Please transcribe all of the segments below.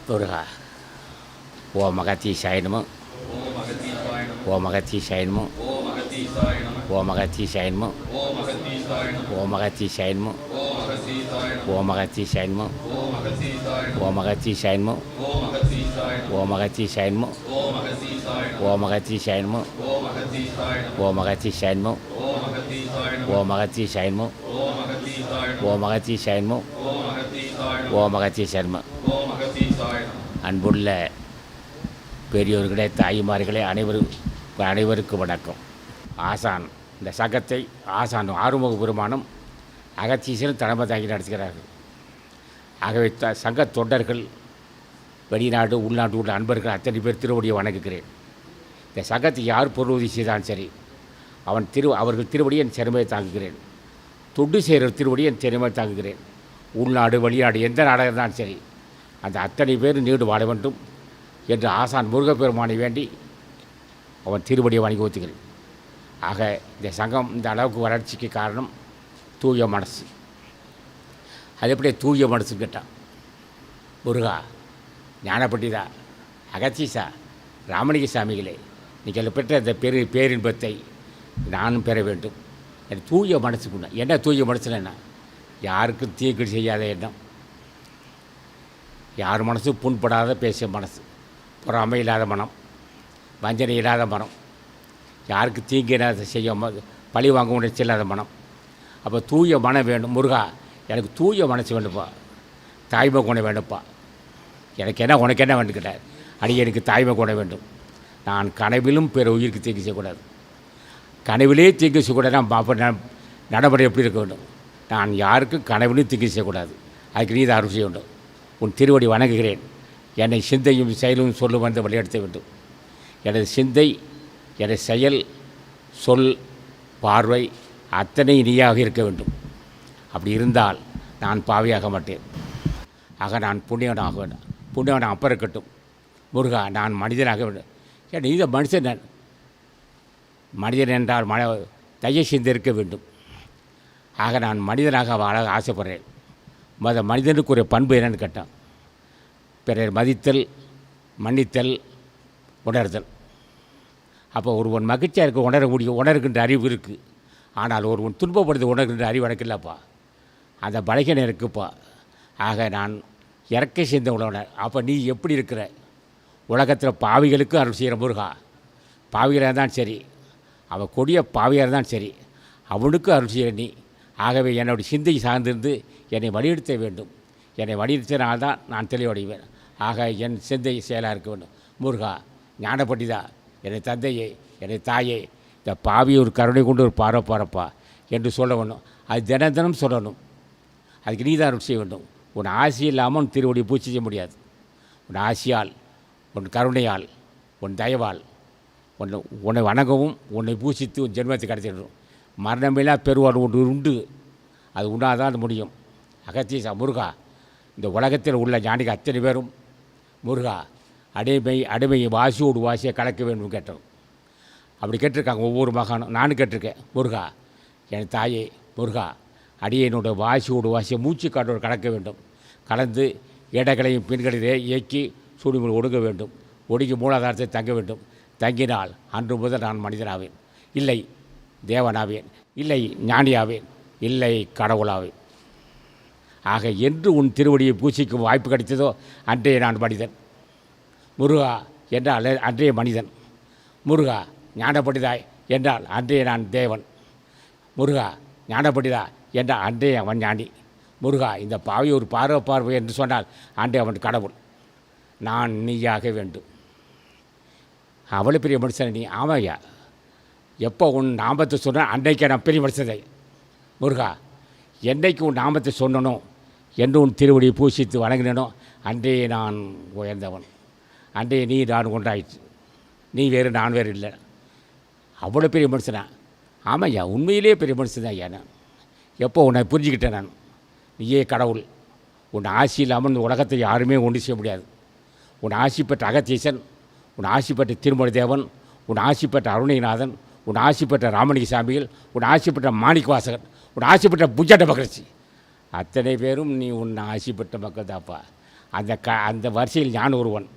முருகா ஓம் அகத்தீசாய நமோ ஓம் அகத்தீசாய நமோ ஓம் அகத்தீசாய நமோ ஓம் அகத்தீசாய நமோ ஓம் அகத்தீசாய நமோ ஓம் அகத்தீசாய நமோ ஓம் அகத்தீசாய நமோ ஓம் அகத்தீசாய நமோ ஓம் அகத்தீசாய நமோ ஓம் அகத்தீசாய நமோ ஓம் அகத்தீசாய நமோ ஓம் அகத்தீசாய நமோ. அன்புள்ள பெரியோர்களே, தாய்மார்களே, அனைவருக்கும் வணக்கம். ஆசான் இந்த சங்கத்தை ஆசான் ஆறுமுக பெருமானும் அகத்தீசனும் தலைமை தாங்கி நடத்துகிறார்கள். ஆகவே சங்க தொண்டர்கள், வெளிநாடு உள்நாட்டு உள்ள அன்பர்கள் அத்தனை பேர் திருவடியை வணங்குகிறேன். இந்த சங்கத்தை யார் பொருளுதவி செய்தாலும் சரி, அவர்கள் திருவடியை என் சிறுமையை தாங்குகிறேன். தொண்டு செய்கிற திருவடியை என் சிறுமையை தாங்குகிறேன். உள்நாடு வெளிநாடு எந்த நாடாக இருந்தாலும் சரி, அந்த அத்தனை பேர் நீடு வாழ வேண்டும் என்று ஆசான் முருகப்பெருமானை வேண்டி அவன் திருவடியை வணங்கி ஊற்றுகிறேன். ஆக இந்த சங்கம் இந்த அளவுக்கு வளர்ச்சிக்கு காரணம் தூய மனசு. அது எப்படி தூய மனசுன்னு கேட்டான். முருகா, ஞானப்பண்டிதா, அகத்தீசா, ராமலிங்க சாமிகளே, நீங்கள் பெற்ற இந்த பேரின்பத்தை நானும் பெற வேண்டும். எனக்கு தூய மனசுக்குண்ணா என்ன தூய மனசுல என்ன? யாருக்கும் தீங்கு செய்யாத எண்ணம், யார் மனசும் புண்படாத பேசிய மனசு, பொறாமை இல்லாத மனம், வஞ்சனை இல்லாத மனம், யாருக்கு தீங்கு இல்லாத செய்ய பழி வாங்க உணர்ச்சி இல்லாத மனம். அப்போ தூய மனம் வேண்டும். முருகா, எனக்கு தூய மனசு வேண்டுப்பா, தாய்மை குணம் வேண்டுப்பா. எனக்கு என்ன உனக்கு என்ன வேண்டுக்கிட்டார்? எனக்கு தாய்மை குணம் வேண்டும். நான் கனவிலும் பிற உயிருக்கு தீங்கு செய்யக்கூடாது. கனவிலே தீங்கு செய்யக்கூடாது. அப்போ நடைமுறை எப்படி இருக்க வேண்டும்? நான் யாருக்கும் கனவிலும் தீங்கு செய்யக்கூடாது. அதுக்கு நீ தான் அருள் செய்ய வேண்டும். உன் திருவடி வணங்குகிறேன். என்னை சிந்தையும் செயலும் சொல்லும் வந்து வழிநடத்த வேண்டும். எனது சிந்தை, எனது செயல், சொல், பார்வை அத்தனை நீயாக இருக்க வேண்டும். அப்படி இருந்தால் நான் பாவியாக மாட்டேன். ஆக நான் புண்ணியவனாக வேண்டும். புண்ணியவன் அப்போ இருக்கட்டும். முருகா, நான் மனிதனாக வேண்டும். ஏன் நீ தான் மனுஷன். நான் மனிதன் என்றால் தைய சிந்தை இருக்க வேண்டும். ஆக நான் மனிதனாக வாழ ஆசைப்படுறேன். மனிதனுக்கு ஒரு பண்பு என்னன்னு கேட்டான். பிறர் மதித்தல், மன்னித்தல், உணர்தல். அப்போ ஒருவன் மகிழ்ச்சியாக இருக்க உணர்கின்ற அறிவு இருக்குது. ஆனால் ஒருவன் துன்பப்படுத்த உணர்கின்ற அறிவு எனக்கு இல்லைப்பா. அந்த பலகீனம் இருக்குப்பா. ஆக நான் இறக்கை சேர்ந்த உணர்னர். அப்போ நீ எப்படி இருக்கிற? உலகத்தில் பாவிகளுக்கு அருள் செய்கிற முருகா, பாவிகளாக தான் சரி, அவன் கொடிய பாவியாக தான் சரி, அவனுக்கு அருள் செய்கிற நீ. ஆகவே என்னுடைய சிந்தை சார்ந்திருந்து என்னை வலியுறுத்த வேண்டும். என்னை வலியுறுத்தினால்தான் நான் தெளிவடைவேன். ஆக என் சிந்தை செயலாக இருக்க வேண்டும். முருகா, ஞானப்பண்டிதா, என்னை தந்தையே, என்னை தாயே, இந்த பாவி ஒரு கருணை கொண்டு ஒரு பாரப்பா என்று சொல்ல வேண்டும். அது தினம் சொல்லணும். அதுக்கு நீ தான் அருள் செய்ய வேண்டும். உன் ஆசி இல்லாமல் உன் திருவடியை பூச்சி செய்ய முடியாது. உன் ஆசியால், உன் கருணையால், உன் தயவால் உன்னை வணங்கவும் உன்னை பூசித்து உன் ஜென்மத்தை கிடைச்சிடணும். மரணமில்லா பெருவாள் ஒன்று உண்டு. அது உண்டாதான் அது முடியும். அகத்தீசா, முருகா, இந்த உலகத்தில் உள்ள ஞானிகள் அத்தனை பேரும் முருகா அடிமையை வாசியோடு வாசியை கலக்க வேண்டும் கேட்டோம். அப்படி கேட்டிருக்காங்க ஒவ்வொரு மகானும். நானும் கேட்டிருக்கேன். முருகா, என் தாயே, முருகா, அடியனோட வாசியோடு வாசியை மூச்சு காட்டோடு கலக்க வேண்டும். கலந்து இடங்களையும் பெண்களையும் இயக்கி சூழ்நிலை ஒடுங்க வேண்டும். ஒடுங்கி மூலாதாரத்தை தங்க வேண்டும். தங்கினால் அன்று முதல் நான் மனிதனாவேன், இல்லை தேவனாவேன், இல்லை ஞானியாவேன், இல்லை கடவுளாவேன். ஆக என்று உன் திருவடியை பூசிக்கும் வாய்ப்பு கிடைத்ததோ அன்றைய நான் மனிதன். முருகா என்றால் அன்றைய மனிதன். முருகா, ஞானப்பண்டிதாய் என்றால் அன்றைய நான் தேவன். முருகா, ஞானப்பண்டிதா என்றால் அன்றைய அவன் ஞானி. முருகா, இந்த பாவி ஒரு பார்வை என்று சொன்னால் அன்றைய அவன் கடவுள். நான் நீயாக வேண்டும். அவ்வளோ பெரிய மனுஷன் நீ. ஆமையா, எப்போ உன் நாமத்தை சொன்னால் அன்றைக்கே நான் பெரிய மனுஷதை. முருகா, என்றைக்கு உன் நாமத்தை சொன்னனோ, என்று உன் திருவடியை பூசித்து வணங்கினனோ அன்றையே நான் உயர்ந்தவன். அன்றைய நீ நான் ஒன்றாயிற்று. நீ வேறு நான் வேறு இல்லை. அவ்வளோ பெரிய மனுஷனா? ஆமையா, உண்மையிலே பெரிய மனுஷன் தான் ஐயா. நான் எப்போ உன்னை புரிஞ்சுக்கிட்டேன். நான் நீயே கடவுள். உன் ஆசி இல்லாமல் இந்த உலகத்தை யாருமே ஒன்று செய்ய முடியாது. உன் ஆசி பெற்ற அகத்தீசன், உன் ஆசி பெற்ற திருமலை தேவன், உன் ஆசி பெற்ற அருணைநாதன், உன் ஆசி பெற்ற ராமலிங்க சாமிகள், உன் ஆசி பெற்ற மாணிக்க வாசகன், உன் ஆசி பெற்ற புஜண்ட மகரிஷி, அத்தனை பேரும் நீ உன் ஆசி பெற்ற மக்கள் தாப்பா. அந்த வரிசையில் ஞான ஒருவன்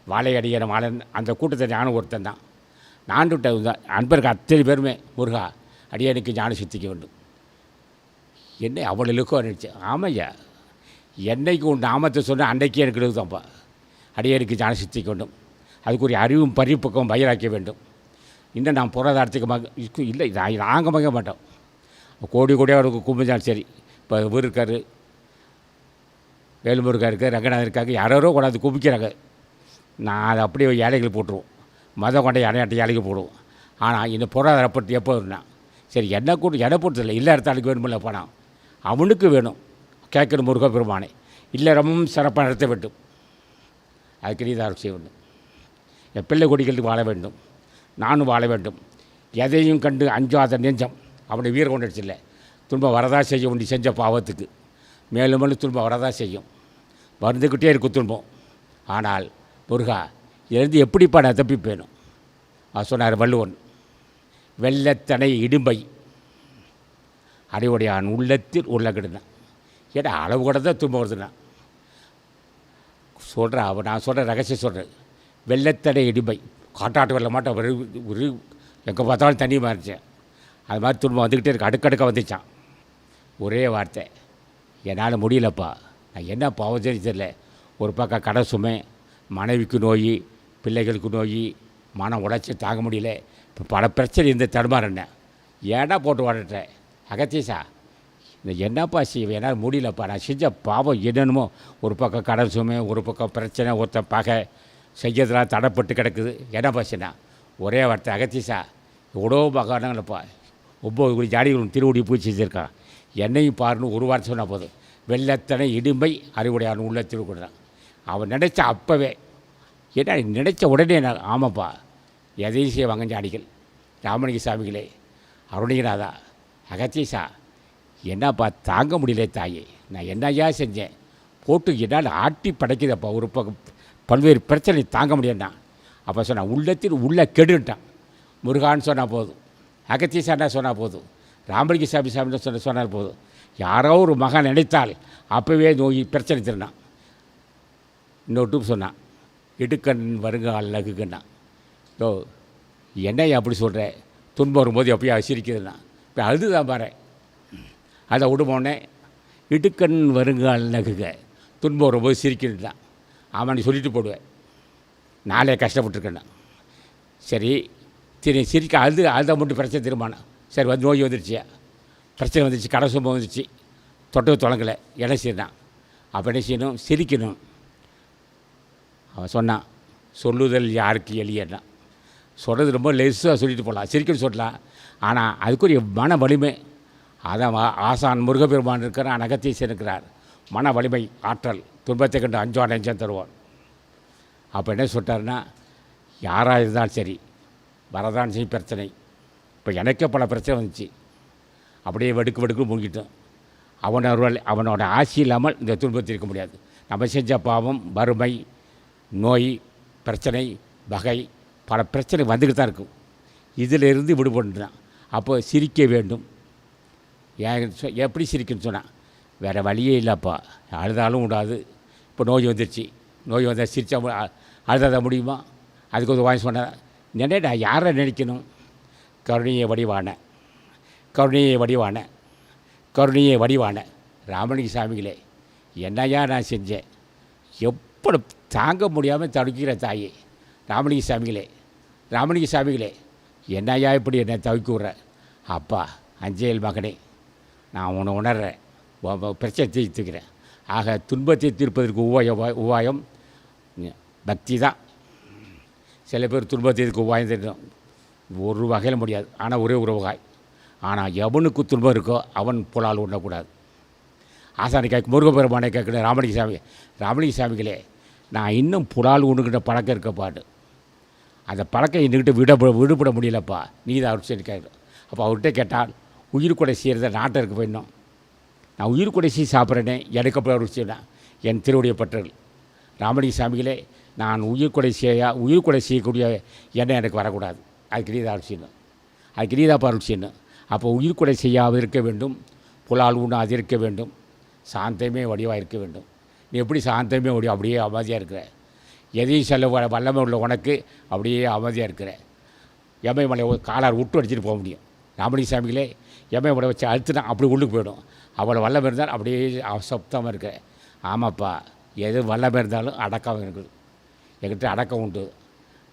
வாழையடியான மாலன் அந்த கூட்டத்தை ஞானம் ஒருத்தன் தான். நான் அன்பர்கள் அத்தனை பேருமே முருகா அடியனுக்கு ஞானம் சித்திக்க வேண்டும். என்னை அவளுக்கும் நினச்சி ஆமையா என்னைக்கு உன் நாமத்தை சொன்ன அன்றைக்கு எனக்கு எழுதுதான்ப்பா. அடியனுக்கு ஞானம் சித்திக்க வேண்டும். அதுக்குரிய அறிவும் பரிப்பக்கம் பயிராக்க வேண்டும். இன்னும் நான் பொருளாதாரத்துக்கு இல்லை நாங்கள் மங்க மாட்டோம். கோடி கோடியாக அவருக்கு கும்பிஞ்சாலும் சரி. இப்போ இவர் இருக்கார், வேலுமுருகா இருக்கார், ரங்கநாதன் இருக்காங்க, யாரோ கொண்டாந்து கும்பிக்கிறாங்க. நான் அதை அப்படியே ஏழைகள் போட்டுருவோம். மதம் கொண்ட யானையாட்ட ஏழைகள் போடுவோம். ஆனால் இந்த பொருளாதாரப்பட்டு எப்போ வரும்னா சரி என்னை கூட்டு எடை போட்டதில்லை. இல்லை இடத்தாளுக்கு வேணுமில்ல பணம் அவனுக்கு வேணும். கேட்கணும் முருக பெருமானை இல்லை ரொம்பவும் சிறப்பாக நடத்த வேண்டும். அதுக்கு நீதான் செய்ய வேண்டும். என் பிள்ளை கொடிகளுக்கு வாழ வேண்டும். நானும் வாழ வேண்டும். எதையும் கண்டு அஞ்சாத நெஞ்சம் அவனை வீர கொண்டுடுச்சில்லை. துன்பம் வரதா செய்யும். உண்டி செஞ்ச பாவத்துக்கு மேலும் மேலும் துன்பம் வரதா செய்யும். வந்துக்கிட்டே இருக்கும் துன்பம். ஆனால் முருகா இருந்து எப்படிப்பா நான் தப்பிப்பேனும் சொன்னார் வள்ளுவன். வெள்ளத்தனை இடும்பை அடைவுடையான் உள்ளத்தில் உள்ளக்கிடுனான். ஏடா அளவு கூட தான் துன்பம் வருதுண்ணா சொல்கிறேன். அவன் நான் சொல்கிற ரகசியம் சொல்கிறேன். வெள்ளத்தடை இடிம்பை காட்டாட்டு வெள்ள மாட்டோம். ஒரு எங்கே பார்த்தாலும் தண்ணி மாறிச்சேன். அது மாதிரி துன்பம் வந்துக்கிட்டே இருக்கு. அடுக்கடுக்க வந்துச்சான். ஒரே வார்த்தை என்னால் முடியலப்பா. நான் என்ன பாவம் தெரியல. ஒரு பக்கம் கடை சுமை, மனைவிக்கு நோய், பிள்ளைகளுக்கு நோய், மனம் உடைச்சி தாங்க முடியல. இப்போ பல பிரச்சனை இந்த தடுமாறேன். ஏடா போட்டு வாடுறேன் அகத்தீசா இந்த என்னப்பா செய்வேன் என்னால் முடியலப்பா. நான் செஞ்ச பாவம் என்னென்னமோ. ஒரு பக்கம் கடன் சுமை, ஒரு பக்கம் பிரச்சனை, ஒருத்தன் பகை செய்யறதுலாம் தடைப்பட்டு கிடக்குது. என்னப்பா செய்யா ஒரே வார்த்தை அகத்தீசா எவ்வளோ பகவானங்களப்பா 9 கோடி ஜாடிகளும் திருவடி பூச்சி செஞ்சுருக்கான். என்னையும் பாருன்னு ஒரு வார்த்தை சொன்னால் போதும். வெள்ளத்தனை இடும்பை அறிவுடையான் உள்ள திருக்குறான். அவன் நினச்ச அப்போவே ஏன்னா நினச்ச உடனே நான் ஆமாப்பா எதையும் செய்ய வங்கஞ்சாடிகள் ராமலிங்க சாமிகளே அருணிகநாதா அகத்தீசா என்னப்பா தாங்க முடியல தாயே. நான் என்னையா செஞ்சேன் போட்டு என்னால் ஆட்டி படைக்குதப்பா. ஒரு பக்கம் பல்வேறு பிரச்சனை தாங்க முடியேன்னா அப்போ சொன்னான் உள்ளத்தில் உள்ள கெடுன்ட்டான். முருகான்னு சொன்னால் போதும், அகத்தீசான்னா சொன்னால் போதும், ராமலிங்க சாமி சொன்னால் போதும். யாரோ ஒரு மகன் நினைத்தால் அப்போவே நோய் பிரச்சனை திருநான். இன்னொரு சொன்னான் இடுக்கண் வருங்க அழகுக்குன்னா. ஓ என்னையா அப்படி சொல்கிறேன். துன்பம் வரும்போது எப்போயா சிரிக்குதுன்னா இப்போ அழுதுதான் பாரு. அதை விடுமோன்னே இடுக்கண் வருங்க அழகுக துன்பம் வரும்போது சிரிக்கிறான். அவன் சொல்லிட்டு போடுவேன். நாளே கஷ்டப்பட்டுருக்கேன்னா சரி சிரிக்க அழுத மட்டும் பிரச்சனை திரும்பானா. சரி வந்து நோய் வந்துடுச்சியா, பிரச்சனை வந்துச்சு, கடை சும்மா வந்துச்சு, தொட்டது தொடங்கலை, என்ன செய்யணும். அப்போ என்ன செய்யணும், சிரிக்கணும். அவன் சொன்னான் சொல்லுதல் யாருக்கு எளியன்னா. சொல்கிறது ரொம்ப லெஸ்ஸாக சொல்லிட்டு போகலாம், சிரிக்கணும் சொல்லலாம். ஆனால் அதுக்குரிய மன வலிமை அதான் ஆசான் முருகப்பெருமான் இருக்கிறான், அகத்தீசன் இருக்கிறார். மன வலிமை ஆற்றல் துன்பத்தை கண்டு அஞ்சா நெஞ்சம் தருவான். அப்போ என்ன சொல்லிட்டாருன்னா யாராக இருந்தாலும் சரி வரதான் செய்யும் பிரச்சனை. இப்போ எனக்கே பல பிரச்சனை வந்துச்சு. அப்படியே வெடுக்கு மூழ்கிட்டோம். அவனோட ஆசி இல்லாமல் இந்த துன்பத்தில் இருக்க முடியாது. நம்ம செஞ்ச பாவம், வறுமை, நோய், பிரச்சனை, வகை பல பிரச்சனை வந்துக்கிட்டு தான் இருக்கும். இதிலிருந்து விடுபடுதான். அப்போ சிரிக்க வேண்டும். எப்படி சிரிக்கணும்னு சொன்னால் வேறு வழியே இல்லைப்பா. அழுதாலும் விடாது. இப்போ நோய் வந்துருச்சு, நோய் வந்தால் சிரிச்சா அழுதாத முடியுமா? அதுக்கு ஒரு வாங்கி சொன்னேன். நினைடா யாரை நினைக்கணும்? கருணையை வடிவான கருணையை வடிவான கருணையை வடிவான ராமலிங்க சாமிகளே என்னையா நான் செஞ்சேன். எப்படி தாங்க முடியாமல் தடுக்கிற தாயே ராமலிங்க சாமிகளே என்னையா இப்படி என்னை தவிக்க விட்ற? அப்பா அஞ்சேல் மகனே நான் உன்னை உணர்கிறேன், பிரச்சனை தீர்த்துக்கிறேன். ஆக துன்பத்தை தீர்ப்பதற்கு உபாயம் பக்தி தான். சில பேர் துன்பத்திற்கு உபாயம் தெரியும், ஒரு வகையில் முடியாது. ஆனால் ஒரே ஒரு வகை. ஆனால் எவனுக்கு துன்பம் இருக்கோ அவன் புலால் உண்ணக்கூடாது. ஆசானை கேட்க முருகப்பெருமானை கேட்கணும். ராமலிங்க சாமிகளே நான் இன்னும் புலால் உண்ணுக்கிட்ட பழக்கம் இருக்கப்பாடு. அந்த பழக்கம் இன்னுக்கிட்ட விடுபட முடியலப்பா, நீ தான் அவர் சரி கேட்கணும். அப்போ அவர்கிட்ட கேட்டால் உயிர் கொடை செய்கிறத நாட்டை இருக்க போயிடணும். நான் உயிர் கொடை செய்ய சாப்பிட்றேனே எனக்கு அப்புறம் அவர் செய்யணும். என் திருவுடைய பற்றல் ராமலிங்க சாமிகளே நான் உயிர் கொடை செய்யக்கூடிய எண்ணம் எனக்கு வரக்கூடாது. அதுக்கு நீ தான் செய்யணும், அதுக்கு நீ தான் அருள் செய்யணும். அப்போ உயிர் கொடை செய்யாமல் இருக்க வேண்டும், புலால் உண்ணாது இருக்க வேண்டும், சாந்தமே வடிவாக இருக்க வேண்டும். நீ எப்படி சாந்தமே முடியும், அப்படியே அமைதியாக இருக்கிற. எதையும் சொல்ல வல்லமை உள்ள உனக்கு அப்படியே அமைதியாக இருக்கிற. எமயமலை காலார் விட்டு அடிச்சுட்டு போக முடியும். ராமலிங்க சாமிகளே எமயமலை வச்சு அழுத்துனா அப்படி உள்ளுக்கு போயிடும். அவ்வளோ வல்லமை இருந்தால் அப்படியே சப்தமாக இருக்க. ஆமாப்பா, எது வல்லமை இருந்தாலும் அடக்கம் இருக்குது. எங்கிட்ட அடக்கம் உண்டு.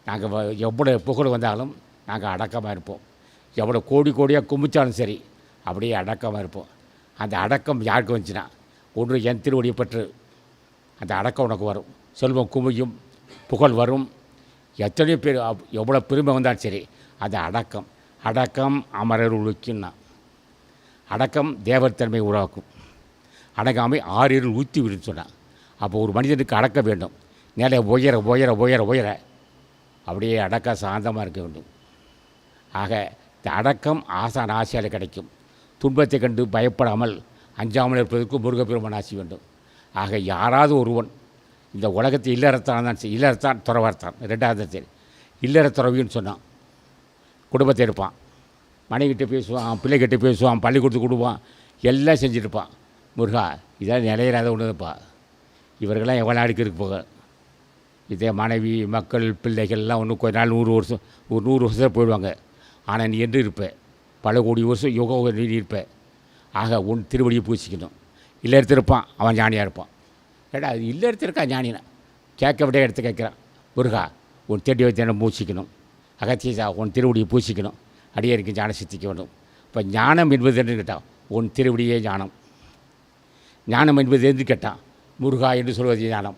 நாங்கள் எவ்வளோ புகழ் வந்தாலும் நாங்கள் அடக்கமாக இருப்போம். எவ்வளோ கோடி கோடியாக கும்பிச்சாலும் சரி அப்படியே அடக்கமாக இருப்போம். அந்த அடக்கம் யாருக்கு வந்துச்சுன்னா, ஒன்று என் திருவடியை பெற்று அந்த அடக்கம் உனக்கு வரும். செல்வம் குமியும், புகழ் வரும். எத்தனையோ பேர் எவ்வளோ பெருமை வந்தாலும் சரி அந்த அடக்கம். அடக்கம் அமரர் உழுக்கின்னா, அடக்கம் தேவர் தன்மை உருவாக்கும். அடங்காமை 6 இருள் ஊற்றி விடுன்னு சொன்னான். அப்போ ஒரு மனிதனுக்கு அடக்க வேண்டும். நிலை உயர உயர உயர உயர அப்படியே அடக்க சாந்தமாக இருக்க வேண்டும். ஆக இந்த அடக்கம் ஆசான் ஆசையால் கிடைக்கும். துன்பத்தை கண்டு பயப்படாமல் அஞ்சாமல் இருப்பதற்கு முருகப்பெருமான் ஆசி வேண்டும். ஆக யாராவது ஒருவன் இந்த உலகத்தை இல்லறத்தான் தான் இல்லறத்தான் துறவர்த்தான் 2வது சரி இல்லற துறவின்னு சொன்னான். குடும்பத்தை எடுப்பான், மனைவிக்கிட்ட பேசுவான், பிள்ளைகிட்ட பேசுவான், பள்ளிக்கூடத்துக்கு கொடுப்பான், எல்லாம் செஞ்சுருப்பான். முருகா இதெல்லாம் நிலையிறாத ஒன்றுப்பா. இவர்களெல்லாம் எவ்வளோ நாளைக்கு இருக்கு போக. இதே மனைவி மக்கள் பிள்ளைகள்லாம் ஒன்று கொஞ்ச நாள் 100 வருஷம் ஒரு 100 வருஷத்தில் போயிடுவாங்க. ஆனால் நீ என்று இருப்ப பல கோடி வருஷம் யோகா நீ இருப்ப. ஆக உன் திருவடியை பூசிக்கணும். இல்லை எடுத்திருப்பான், அவன் ஞானியாக இருப்பான். ஏடா அது இல்லை எடுத்திருக்கா ஞானினா கேட்க விட எடுத்து கேட்குறான். முருகா உன் தேடி வைத்து என்ன பூசிக்கணும், அகத்தீசா உன் திருவடியை பூசிக்கணும், அடியருக்கு ஞானம் சித்திக்க வேண்டும். இப்போ ஞானம் என்பது என்று கேட்டான், உன் திருவடியே ஞானம். ஞானம் என்பது என்று கேட்டான், முருகா என்று சொல்வது ஞானம்.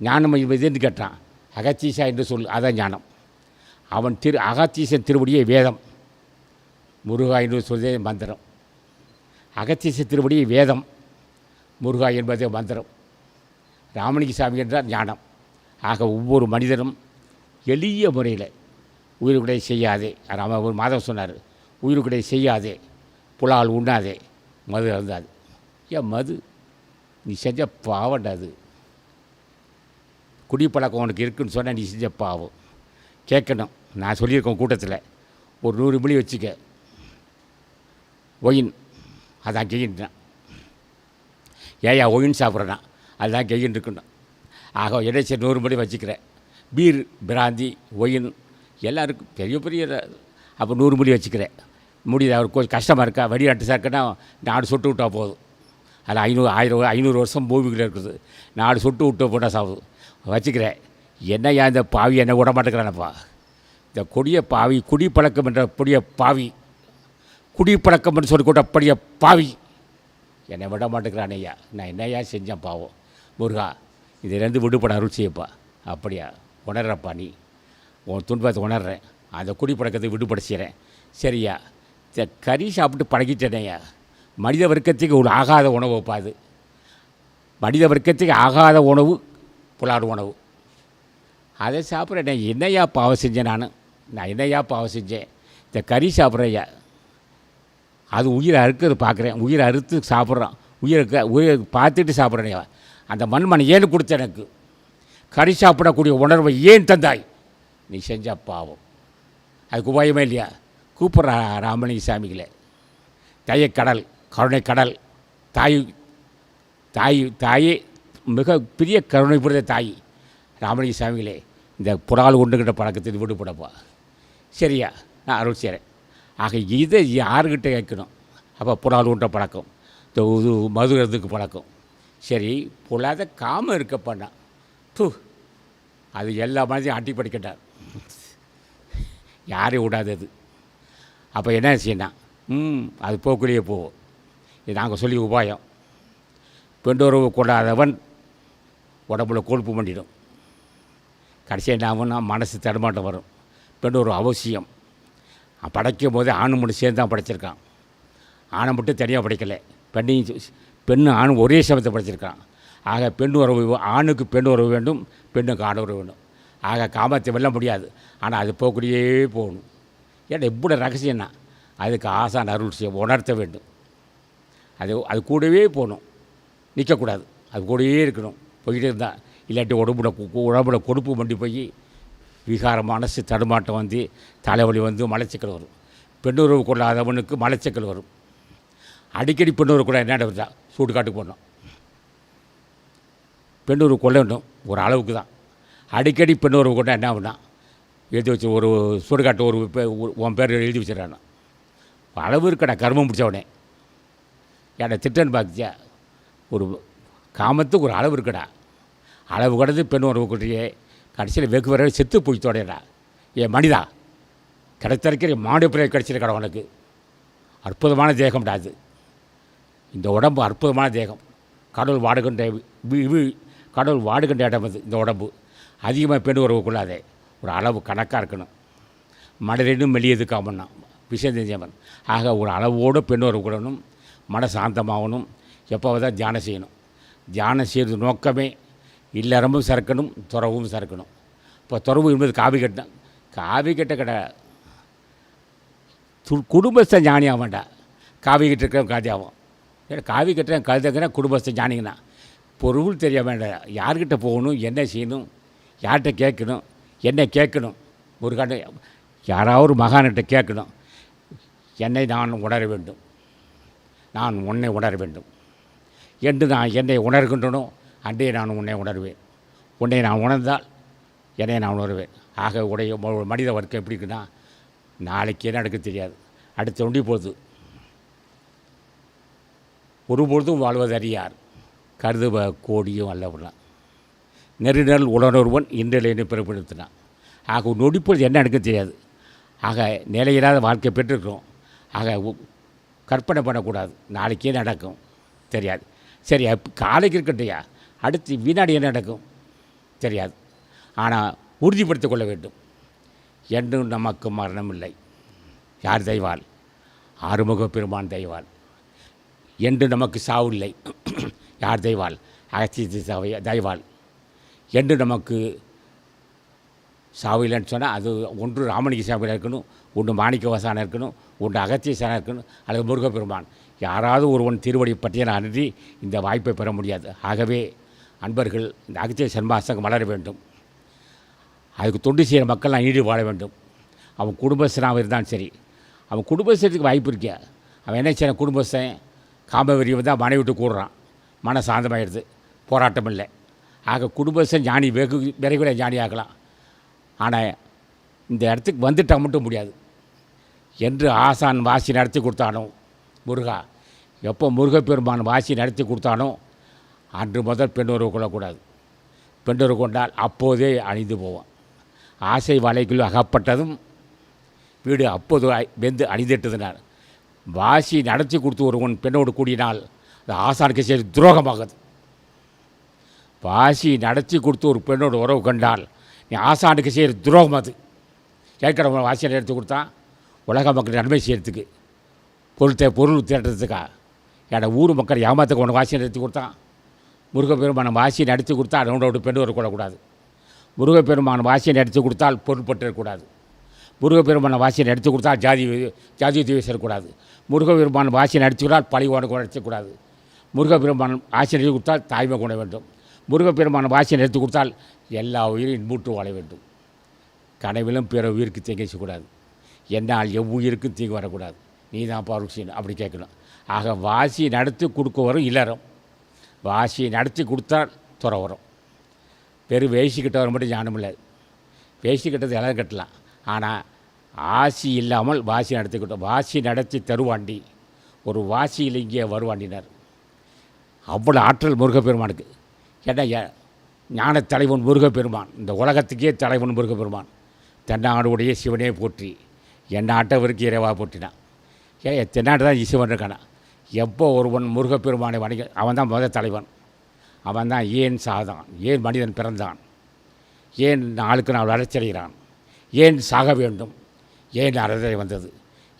ஞானம் என்பது என்று கேட்டான், அகத்தீசா என்று சொல், அதான் ஞானம். அவன் அகத்தீசன் திருவடியே வேதம், முருகா என்று சொல்வதே மந்திரம். அகத்தீச திருவடியே வேதம், முருகா என்பதே மந்திரம். ராமலிங்க சாமி என்றால் ஞானம். ஆக ஒவ்வொரு மனிதனும் எளிய முறையில் உயிருக்குடை செய்யாதே. ராம ஒரு மாதம் சொன்னார், உயிருக்குடை செய்யாதே, புலால் உண்ணாதே, மது அருந்தாது. ஏன் மது? நீ செஞ்ச பாவண்டாது. குடிப்பழக்கம் உனக்கு இருக்குன்னு சொன்னால் நீ செஞ்ச பாவம். கேட்கணும். நான் சொல்லியிருக்கேன் கூட்டத்தில், ஒரு 100 மில்லி வச்சுக்க ஒயின், அதான் கெயின்றான். ஏயா ஒயின் சாப்பிட்றேன்னா அதுதான் கெயின் இருக்கணும். ஆக இடைச்சி 100 மில்லி வச்சுக்கிறேன். பீர் பிராந்தி ஒயின் எல்லாருக்கும் பெரிய பெரிய. அப்போ 100 மில்லி வச்சுக்கிறேன். முடியுது. அவர் கொஞ்சம் கஷ்டமாக இருக்கா, வெடிநாட்டு சாக்குன்னா 4 சொட்டு விட்டால் போதும். அதில் 500 வருஷம் பூமிக்குள்ளே இருக்குது. 4 சொட்டு விட்டு போட்டால் சாப்பிடுது. வச்சுக்கிறேன். என்னையா இந்த பாவி என்னை விட மாட்டேங்கிறானப்பா. இந்த கொடிய பாவி, குடிப்பழக்கம் என்ற கொடிய பாவி, குடிப்பழக்கம் என்று சொல்லி கூட்டப்படிய பாவி என்னை விட மாட்டேங்கிறான் ஐயா. நான் என்னையா செஞ்சேன் பாவம். முருகா இதிலேருந்து விடுபட அருள் செய்யப்பா. அப்படியா உணர்றப்பா, நீ உன் துன்பத்தை உணர்றேன், அந்த குடிப்பழக்கத்தை விடுபட செய்கிறேன். சரியா, இந்த கறி சாப்பிட்டு பழகிட்டேனேயா. மனித வர்க்கத்துக்கு ஒரு ஆகாத உணவு வைப்பாது. மனித வர்க்கத்துக்கு ஆகாத உணவு புலாடு உணவு. அதை சாப்பிட்றேன். என்னையா பாவம் செஞ்சேன் நான் என்னையா பாவம் செஞ்சேன். இந்த கறி சாப்பிட்றேயா, அது உயிரை அறுக்கிறது பார்க்குறேன். உயிரை அறுத்து சாப்பிட்றான். உயிரை பார்த்துட்டு சாப்பிட்றேனையா. அந்த மண்மனை ஏன்னு கொடுத்த எனக்கு கறி சாப்பிடக்கூடிய உணர்வை ஏன் தந்தாய்? நீ செஞ்ச பாவம். அதுக்கு உபாயமே இல்லையா? கூப்பிட்றா ராமலிங்க சாமிகளை. தயக்கடல், கருணை கடல், தாயே மிக பெரிய கருணை புரிந்த தாய் ராமலிங்க சாமிகளே, இந்த புறால் ஒன்றுகிட்ட பழக்கத்தில் விடுபடப்பா. சரியா, நான் அருள் செய்கிறேன். ஆக இதை யாருக்கிட்ட கேட்கணும்? அப்போ புறால் உண்ட பழக்கம், இந்த மதுரத்துக்கு பழக்கம். சரி, பொல்லாத காமம் இருக்கப்பண்ணா அது எல்லா மனதையும் ஆட்டி படிக்கட்டார். யாரையும் விடாதது. அப்போ என்ன செய்யணும்? அது போக்குள்ளேயே போவோம். இது நாங்கள் சொல்லி உபாயம். பெண்டோரவு கொள்ளாதவன் உடம்புல கொழுப்பு பண்ணிடும். கடைசி என்ன ஆகும்னா மனசு தடுமாட்டம் வரும். பெண்டோரு அவசியம். படைக்கும் போதே ஆணும் மட்டும் சேர்ந்து தான் படைச்சிருக்கான். ஆணை மட்டும் தனியாக படைக்கலை. பெண்ணும் ஆணும் ஒரே சமயத்தை படைச்சிருக்கான். ஆக பெண் உறவு, ஆணுக்கு பெண் உறவு வேண்டும், பெண்ணுக்கு ஆண் உறவு வேண்டும். ஆக காமத்தை வெல்ல முடியாது. ஆனால் அது போகக்கூடியே போகணும். ஏன்னா எப்படி ரகசியம்னா அதுக்கு ஆசான் அருள் செய்ய உணர்த்த வேண்டும். அது கூடவே போகணும், நிற்கக்கூடாது. அது கூடவே இருக்கணும். போய்கிட்டே இருந்தால் இல்லாட்டி உடம்புல கொழுப்பு மண்டி போய் விகாரம், மனசு தடுமாட்டம் வந்து தலைவலி வந்து மலச்சிக்கல் வரும். பெண்ணுறவு கொள்ளாதவனுக்கு மலச்சிக்கல் வரும். அடிக்கடி பெண்ணுறவு கூட என்ன வருதா? சூடு காட்டுக்கு போடணும். பெண்ணுறவு கொள்ளணும் ஒரு அளவுக்கு தான். அடிக்கடி பெண்ணுறவு கொண்டா என்ன பண்ணா எழுதி வச்சு ஒரு சுடுகாட்டை ஒரு உன் பேர் எழுதி வச்சிடறான். அளவு இருக்கடா கர்மம் பிடிச்சவனே. ஏடா திட்டன் பார்த்தியா, ஒரு காமத்துக்கு ஒரு அளவு இருக்கடா. அளவு கடந்து பெண்ணுறவு கொண்டியே கடைசியில் வெகு வர செத்து போய் தொடடா. ஏன் மனிதா கிடைத்திருக்கிற மாடு பிறகு கிடச்சிருக்கடா உனக்கு. அற்புதமான தேகம்டா அது. இந்த உடம்பு அற்புதமான தேகம். கடவுள் வாடுகின்ற கடவுள் வாடுகின்ற இடம் அது. இந்த உடம்பு அதிகமாக பெண் உறவு கொள்ளாதே. ஒரு அளவு கணக்காக இருக்கணும். மனதிலும் மெல்லியது காமன்னா விஷயம் தெரிஞ்சவன். ஆக ஒரு அளவோடு பெண் உறவு கொள்ளணும். மன சாந்தமாகணும். எப்போ தான் தியானம் செய்யணும். தியானம் செய்கிறது நோக்கமே இல்லறமும் சறுக்கணும், துறவும் சறுக்கணும். இப்போ துறவு என்பது காவி கட்டணும். காவி கட்ட கடை குடும்பஸ்த ஞானி ஆவான்டா. காவி கட்டிருக்கிறவன் காதி ஆகும். ஏன்னா காவி கட்டுறேன் கழுதுங்கன்னா குடும்பஸ்த ஞானிங்கண்ணா. பொருள் தெரிய வேண்டாம். யார்கிட்ட போகணும், என்ன செய்யணும், யார்கிட்ட கேட்கணும், என்ன கேட்கணும். ஒரு கண்ணு யாராவது ஒரு மகான்கிட்ட கேட்கணும். என்னை நான் உணர வேண்டும், நான் உன்னை உணர வேண்டும் என்று நான் என்னை உணர்கின்றனோ அன்றே நான் உன்னை உணர்வேன். உன்னை நான் உணர்ந்தால் என்னை நான் உணர்வேன். ஆக உடைய மனித வர்க்கம் எப்படி இருக்குன்னா, நாளைக்கு என்ன நடக்க தெரியாது, அடுத்த ஒண்டி போகுது. ஒருபொழுதும் வாழ்வது அறியார் கருதுவ கோடியும் அல்லவனா. நெருநல் உடனொருவன் இன்றலேன்னு பிறப்படுத்தினான். ஆக நொடிப்பொழுது என்ன நடக்க தெரியாது. ஆக நிலையில்லாத வாழ்க்கை பெற்றிருக்கிறோம். ஆக கற்பனை பண்ணக்கூடாது, நாளைக்கே நடக்கும் தெரியாது. சரி காலைக்கு இருக்கட்டையா, அடுத்து வினாடி என்ன நடக்கும் தெரியாது. ஆனால் உறுதிப்படுத்திக் கொள்ள வேண்டும். என்றும் நமக்கு மரணம் இல்லை. யார் தெய்வாள்? ஆறுமுக பெருமான் தெய்வாள். என்று நமக்கு சாவு இல்லை. யார் தெய்வாள்? அகத்திய தெய்வாள். என்று நமக்கு சாவு இல்லைன்னு சொன்னால் அது ஒன்று ராமலிங்க சாமியில் இருக்கணும், ஒன்று மாணிக்க வாசகனாக இருக்கணும், ஒன்று அகத்திய சாணம் இருக்கணும், அல்லது முருகப்பெருமான். யாராவது ஒருவன் திருவடி பற்றிய அன்றி இந்த வாய்ப்பை பெற முடியாது. ஆகவே அன்பர்கள் இந்த அகத்திய சன்மாசகம் வளர வேண்டும். அதுக்கு தொண்டு செய்கிற மக்கள்லாம் ஈடு வாழ வேண்டும். அவன் குடும்பஸ்தனாக இருந்தாலும் சரி, அவன் குடும்பஸ்தத்துக்கு வாய்ப்பு இருக்க. அவன் என்ன செய்யறான், குடும்பஸ்தன் காமவெறி வந்தால் மனை விட்டு கூடுறான், மன சாந்தமாகிடுது, போராட்டம் இல்லை. ஆக குடும்பஸ்தன் ஞானி வெகு விரைவில் ஞானி ஆகலாம். ஆனால் இந்த இடத்துக்கு வந்துட்டால் மட்டும் முடியாது. என்று ஆசான் வாசி நடத்தி கொடுத்தானோ முருகா, எப்போ முருகப்பெருமான் வாசி நடத்தி கொடுத்தானோ அன்று முதல் பெண்ணுறவு கொள்ளக்கூடாது. பெண்ணுறவு கொண்டால் அப்போதே அழிந்து போவான். ஆசை வலைக்குள் அகப்பட்டதும் வீடு அப்போது வெந்து அணிந்துட்டதுனார். வாசி நடத்தி கொடுத்து ஒருவன் பெண்ணோடு கூடினால் அது ஆசானுக்கு சரி துரோகமாகுது. வாசி நடத்தி கொடுத்து ஒரு பெண்ணோடு உறவு கண்டால் நீ ஆசானுக்கு செய்கிற துரோகம். அது ஏற்கனவே வாசியை எடுத்து கொடுத்தான் உலக மக்கள் நன்மை செய்கிறதுக்கு, பொருள் தேடுறதுக்கா. ஏன்னா ஊர் மக்கள் ஏமாத்துக்கு உனக்கு வாசியை நடத்தி கொடுத்தான். முருகப்பெருமான வாசியை நடத்தி கொடுத்தா அவனோட பெண் வரக்கூடாது. முருகப்பெருமான வாசியை நடத்தி கொடுத்தால் பொருட்பற்றக்கூடாது. முருகப்பெருமான வாசியை நடத்தி கொடுத்தால் ஜாதி தீவிசக்கூடாது. முருகப்பெருமான வாசியை நடத்தி கொடுத்தால் பழிவான நடத்தக்கூடாது. முருகப்பெருமான ஆசை நடத்தி கொடுத்தால் தாய்மை கொள்ள வேண்டும். முருகப்பெருமான வாசியை நடத்தி கொடுத்தால் எல்லா உயிரும் இன்புற்று வாழ வேண்டும். கனவிலும் பிற உயிருக்கு தீங்கு செய்யக்கூடாது. என்னால் எவ்வுயிருக்கும் தீங்கு வரக்கூடாது. நீ தான் பாருக் செய்யணும் அப்படி கேட்கணும். ஆக வாசி நடத்தி கொடுக்க வரும் இல்லறம். வாசியை நடத்தி கொடுத்தால் துறை வரும். வெறும் வேசிக்கிட்ட வர மட்டும் ஞானம் இல்லை. வேசி கட்டது எல்லாம் கட்டலாம். ஆனால் ஆசி இல்லாமல் வாசி நடத்திக்கிட்டோம். வாசி நடத்தி தருவாண்டி ஒரு வாசியில் இங்கே வருவாண்டினார். அவ்வளோ ஆற்றல் முருகப்பெருமானுக்கு. ஏன்னா ஞான தலைவன் முருகப்பெருமான், இந்த உலகத்துக்கே தலைவன் முருகப்பெருமான். தென்னாடுடைய சிவனே போற்றி, எந்நாட்டவருக்கு இறைவா போற்றினான். தென்னாட்டு தான் சிவன் இருக்கானா. எப்போ ஒருவன் முருகப்பெருமானை வணிக அவன் தான் முதல் தலைவன். அவன் தான் ஏன் சாதான், ஏன் மனிதன் பிறந்தான், ஏன் நாளுக்கு நாள் வளர்ச்சியடைகிறான், ஏன் சாக வேண்டும், ஏன் அறதை வந்தது,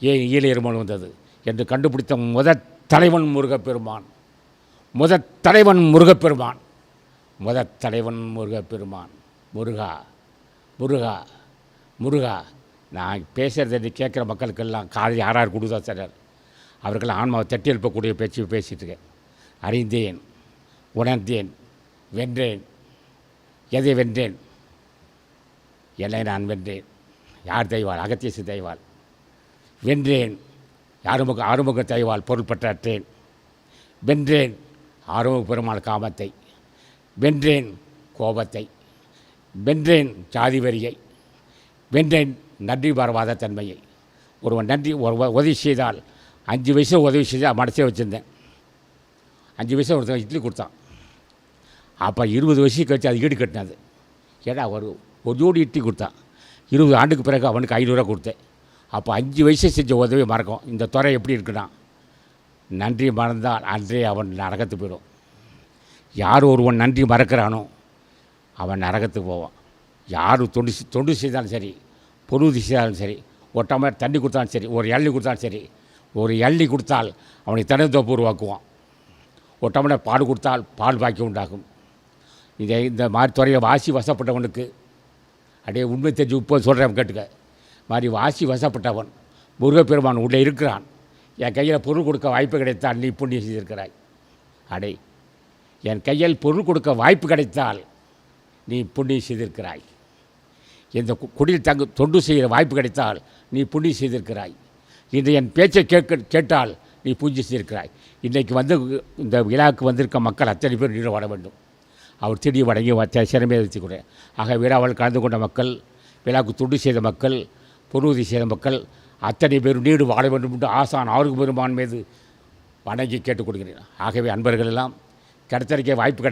ஏன் ஈழெருமல் வந்தது என்று கண்டுபிடித்த முதற் தலைவன் முருகப்பெருமான். முதற் தலைவன் முருகப்பெருமான். முதற் தலைவன் முருகப்பெருமான். முருகா முருகா முருகா. நான் பேசுகிறது கேட்குற மக்களுக்கெல்லாம் காது யாரார் கொடுத்தா சார், அவர்களெல்லாம் ஆன்மாவை தட்டி எழுப்பக்கூடிய பேச்சு பேசிகிட்ருக்கேன். அறிந்தேன், உணர்ந்தேன், வென்றேன். எதை வென்றேன்? என்னை நான் வென்றேன். யார் தெய்வாள்? அகத்தியசு தெய்வாள். வென்றேன் ஆறுமுக தெய்வாள் பொருள் பற்றேன். வென்றேன் ஆறுமுக பெருமாள் காமத்தை. வென்றேன் கோபத்தை, வென்றேன் ஜாதி வெறியை, வென்றேன் நன்றி மறவாத தன்மையை. ஒருவன் நன்றி உதவி செய்தால் 5 வயசில் உதவி செய்தால் மனசே வச்சுருந்தேன். 5 வயசில் ஒருத்தன் இட்லி கொடுத்தான். அப்போ 20 வயசு கழிச்சு அது ஈடு கட்டினது. ஏன்னா ஒரு ஜோடி இட்லி கொடுத்தான். 20 ஆண்டுக்கு பிறகு அவனுக்கு 500 ரூபா கொடுத்தேன். அப்போ 5 வயசு செஞ்ச உதவி மறக்கும். இந்த துறை எப்படி இருக்குன்னா, நன்றி மறந்தால் அன்றே அவன் நரகத்துக்கு போயிடும். யார் ஒருவன் நன்றி மறக்கிறானோ அவன் நரகத்துக்கு போவான். யார் தொண்டு செய்தாலும் சரி, பொருள் செய்தாலும் சரி, ஒரு டம்ளர் தண்ணி கொடுத்தாலும் சரி, ஒரு இளநீ கொடுத்தாலும் சரி, ஒரு இளநீ கொடுத்தால் அவனுக்கு தனித்தோப்பு உருவாக்குவான். ஒரு டம்ளர் பால் கொடுத்தால் பால் பாக்கி உண்டாகும். இந்த மாதிரி துறையை வாசி வசப்பட்டவனுக்கு அப்படியே உண்மை தெரிஞ்சு இப்போ சொல்கிறவன் கேட்டுக்க. மாதிரி வாசி வசப்பட்டவன் முருகப்பெருமான் உள்ளே இருக்கிறான். என் கையில் பொருள் கொடுக்க வாய்ப்பு கிடைத்தால் நீ புண்ணியம் செய்திருக்கிறாய். அடே, என் கையில் பொருள் கொடுக்க வாய்ப்பு கிடைத்தால் நீ புண்ணியம் செய்திருக்கிறாய். இந்த குடியில் தொண்டு செய்கிற வாய்ப்பு கிடைத்தால் நீ புண்ணியம் செய்திருக்கிறாய். இன்று என் பேச்சை கேட்டால் நீ பூஜை செய்திருக்கிறாய். இன்றைக்கு வந்து இந்த விழாவுக்கு வந்திருக்க மக்கள் அத்தனை பேர் நீட வாட வேண்டும். அவர் திடீர் வழங்கி சிறமையை வச்சுக்கிறேன். ஆக விழாவில் கலந்து கொண்ட மக்கள், விழாவுக்கு தொண்டு செய்த மக்கள், பொருளுதவி செய்த மக்கள் அத்தனை பேர் நீடு வாழ வேண்டும் என்று ஆசான் ஆறு பெருமான் மீது வணங்கி கேட்டுக் கொடுக்கிறேன். ஆகவே அன்பர்கள் எல்லாம் கிடைத்திருக்க வாய்ப்பு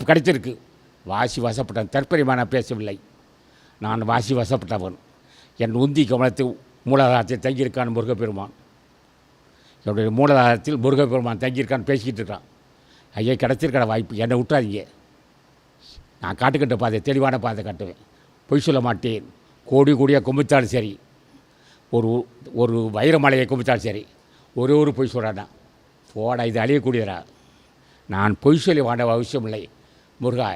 கிடைத்திருக்கு. வாசி வசப்பட்டவன். தற்பரியமாக நான் பேசவில்லை. நான் வாசி வசப்பட்டவன். என் உந்தி கவனத்தை மூலாதாரத்தில் தங்கியிருக்கான் முருகப்பெருமான். என்னுடைய மூலாதாரத்தில் முருகப்பெருமான் தங்கியிருக்கான்னு பேசிக்கிட்டு இருக்கான். ஐயா, கிடச்சிருக்கிற வாய்ப்பு என்னை விட்டுறாதீங்க. நான் காட்டுக்கிட்ட பாதை தெளிவான பாதை காட்டுவேன். பொய் சொல்ல மாட்டேன். கோடி கோடியாக கும்பித்தாலும் சரி, ஒரு வைரமலையை கும்பித்தாலும் சரி, ஒரு பொய் சொல்கிறானா போடா, இது அழியக்கூடியதா. நான் பொய் சொல்லி வாண்ட அவசியம் இல்லை. முருகா,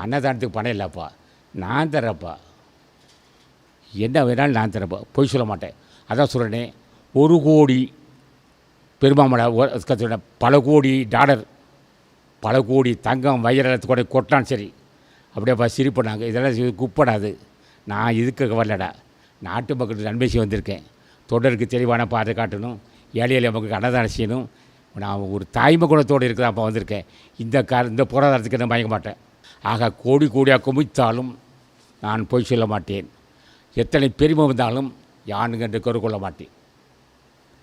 அன்னதானத்துக்கு பணம் இல்லைப்பா, நான் தரப்பா, என்ன வேணாலும் நான் தரப்பா, பொய் சொல்ல மாட்டேன். அதான் சொல்கிறேனே, 1 கோடி பெருமாமலை பல கோடி டாலர், பல கோடி தங்கம் வைரத்து கூட கொட்டான் சரி, அப்படியேப்பா சிரிப்பண்ணாங்க. இதெல்லாம் குப்படாது. நான் இதுக்கு வரலடா, நாட்டு மக்களுக்கு நன்மை செய்ய வந்திருக்கேன். தொடருக்கு தெளிவான பாதை காட்டணும், ஏழை எளிய மக்களுக்கு அன்னதானம் செய்யணும். நான் ஒரு தாய்மை குணத்தோடு இருக்கிற அப்போ வந்திருக்கேன். இந்த பொருளாதாரத்துக்கு நான் மயங்க மாட்டேன். ஆக கோடி கோடியாக குமித்தாலும் நான் பொய் சொல்ல மாட்டேன். எத்தனை பெருமை வந்தாலும் யானுங்கன்று கரு கொள்ள மாட்டேன்.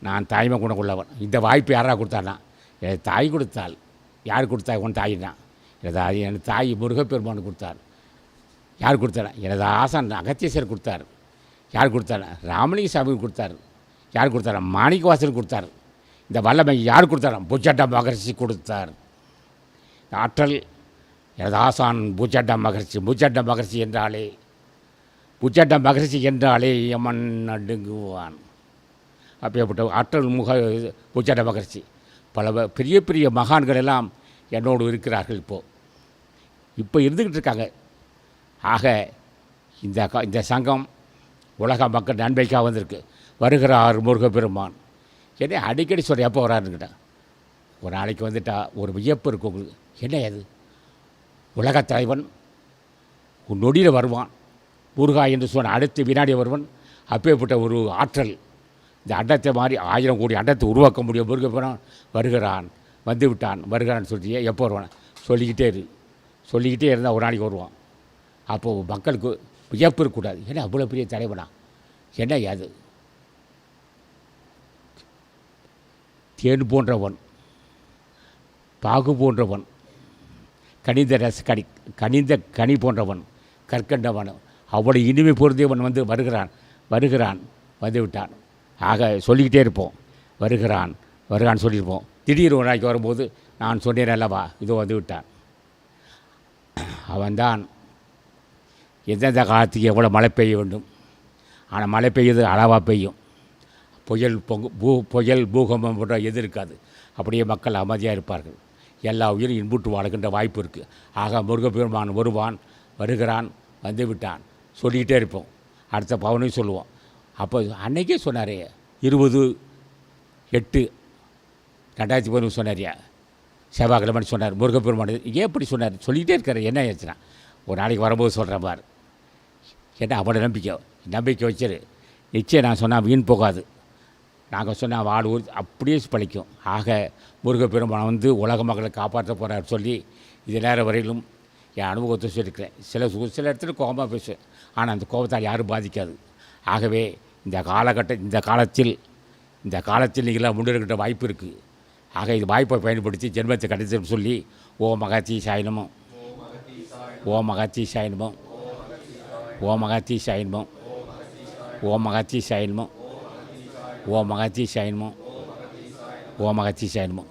நான் தாய்மை குணம் உள்ளவன். இந்த வாய்ப்பு யாராக கொடுத்தானா? எனக்கு தாய் கொடுத்தாள். யார் கொடுத்தா? உன் தாயினா? எனது தாய் முருகப்பெருமான் கொடுத்தார். யார் கொடுத்தானா? எனது ஆசான் அகத்தீஸ்வரர் கொடுத்தார். யார் கொடுத்தானா? ராமலிங்க சாமி கொடுத்தார். யார் கொடுத்தாரா? மாணிக்கவாசன் கொடுத்தார். இந்த வல்லமை யார் கொடுத்தாரா? பூச்சட்டா மகரிஷி கொடுத்தார். ஆற்றல் எனது ஆசான் பூச்சட்டா மகரிஷி என்றாலே யமன் நடுங்குவான். அப்படியேப்பட்ட ஆற்றல் பூச்சட்டா மகரிஷி. பல பெரிய பெரிய மகான்கள் எல்லாம் என்னோடு இருக்கிறார்கள். இப்போ இருந்துக்கிட்டு இருக்காங்க. ஆக இந்த சங்கம் உலக மக்கள் நன்மைக்காக வந்திருக்கு. வருகிறார் முருகப்பெருமான். என்ன அடிக்கடி சொல்கிறேன், எப்போ வராருங்கிட்ட ஒரு நாளைக்கு வந்துட்டா ஒரு வியப்பு இருக்கும் உங்களுக்கு. என்ன அது? உலகத் தலைவன் நொடியில் வருவான். முருகா என்று சொன்ன அடுத்த வினாடி வருவன். அப்பேற்பட்ட ஒரு ஆற்றல் இந்த அண்டத்தை மாதிரி 1000 கோடி அண்டத்தை உருவாக்க முடியும். முருகப்பெருமான் வருகிறான், வந்து விட்டான், வருகிறான்னு சொல்லிட்டு எப்போ வருவான் சொல்லிக்கிட்டே இருந்தால் ஒரு நாளைக்கு வருவான். அப்போது மக்களுக்கு வியப்பு இருக்கக்கூடாது. ஏன்னா அவ்வளோ பெரிய தலைவனா? என்ன அது? தேன் போன்றவன், பாகு போன்றவன், கனிந்த கனி போன்றவன், கற்கண்டவன், அவ்வளோ இனிமை பொருந்தியவன் வந்து வருகிறான் வந்து விட்டான். ஆக சொல்லிக்கிட்டே இருப்போம், வருகிறான்னு சொல்லியிருப்போம். திடீர் ஒரு நாளைக்கு வரும்போது நான் சொன்னேன் அல்லவா, இதோ வந்து விட்டான். அவன்தான் எந்தெந்த காலத்துக்கு எவ்வளோ மழை பெய்ய வேண்டும். ஆனால் மழை பெய்யுது அளவாக பெய்யும். புயல் பூகம்பம் போன்ற எது இருக்காது. அப்படியே மக்கள் அமைதியாக இருப்பார்கள். எல்லா உயிரும் இன்புற்று வாழ்கின்ற வாய்ப்பு இருக்குது. ஆக முருகப்பெருமான் வருகிறான் வந்து விட்டான் சொல்லிக்கிட்டே இருப்போம். அடுத்த பவனையும் சொல்லுவோம். அப்போ அன்றைக்கே சொன்னார் 20/8/2013 சொன்னாரியா, செவ்வாய்க்கிழமை சொன்னார் முருகப்பெருமான். ஏன் இப்படி சொன்னார்? சொல்லிக்கிட்டே இருக்கார். என்ன ஆச்சுன்னா ஒரு நாளைக்கு வரும்போது சொல்கிற பார். ஏன்னா அவனோட நம்பிக்கை வச்சிரு. நிச்சயம் நான் சொன்னால் வீண் போகாது. நாங்கள் சொன்னால் வாடு அப்படியே பழிக்கும். ஆக முருகப்பெருமான் வந்து உலக மக்களை காப்பாற்ற போகிறார் சொல்லி இது நேரம் வரையிலும் என் அனுபவத்தை சொல்லியிருக்கிறேன். சில இடத்துல கோபமாக பேசுவேன், ஆனால் அந்த கோபத்தால் யாரும் பாதிக்காது. ஆகவே இந்த காலத்தில் நீங்களாம் முன்னேறுகின்ற வாய்ப்பு இருக்குது. ஆக இது வாய்ப்பை பயன்படுத்தி ஜென்மத்தை கிடைச்சன்னு சொல்லி ஓம் மகாதீசாய நமோ, ஓம் மகாதீசாய நமோ, ஓம் மகாதீசாய நமோ, ஓம் மகாதீசாய நமோ, ஓம் மகாதீசாய நமோ, ஓம் மகாதீசாய நமோ.